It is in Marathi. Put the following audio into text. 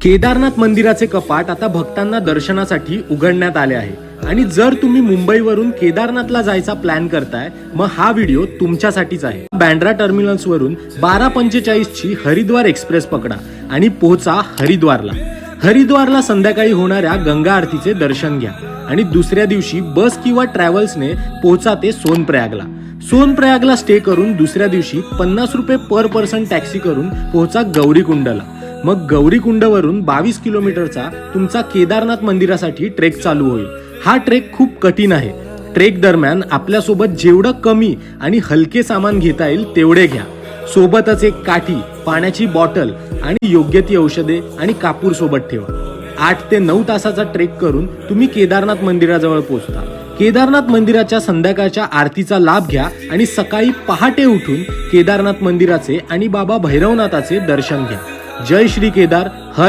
केदारनाथ मंदिराचे कपाट आता भक्तांना दर्शनासाठी उघडण्यात आले आहे आणि जर तुम्ही मुंबईवरून केदारनाथला जायचा प्लॅन करताय मग हा व्हिडिओ तुमच्यासाठीच आहे। बँड्रा टर्मिनल्स वरून 12:45 ची हरिद्वार एक्सप्रेस पकडा आणि पोहोचा हरिद्वारला। हरिद्वारला संध्याकाळी होणाऱ्या गंगा आरतीचे दर्शन घ्या आणि दुसऱ्या दिवशी बस किंवा ट्रॅव्हल्सने पोहोचा ते सोनप्रयागला। सोनप्रयागला स्टे करून दुसऱ्या दिवशी 50 रुपये पर पर्सन टॅक्सी करून पोहोचा गौरीकुंडला। मग गौरीकुंडवरून 22 किलोमीटरचा तुमचा केदारनाथ मंदिरासाठी ट्रेक चालू होईल। हा ट्रेक खूप कठीण आहे। ट्रेक दरम्यान आपल्यासोबत जेवढं कमी आणि हलके सामान घेता येईल तेवढे घ्या। सोबतच एक काठी, पाण्याची बॉटल आणि योग्य ती औषधे आणि कापूर सोबत ठेवा। 8 ते 9 तासाचा ट्रेक करून तुम्ही केदारनाथ मंदिराजवळ पोहोचता। केदारनाथ मंदिराच्या संध्याकाळच्या आरतीचा लाभ घ्या आणि सकाळी पहाटे उठून केदारनाथ मंदिराचे आणि बाबा भैरवनाथाचे दर्शन घ्या। जय श्री केदार। हर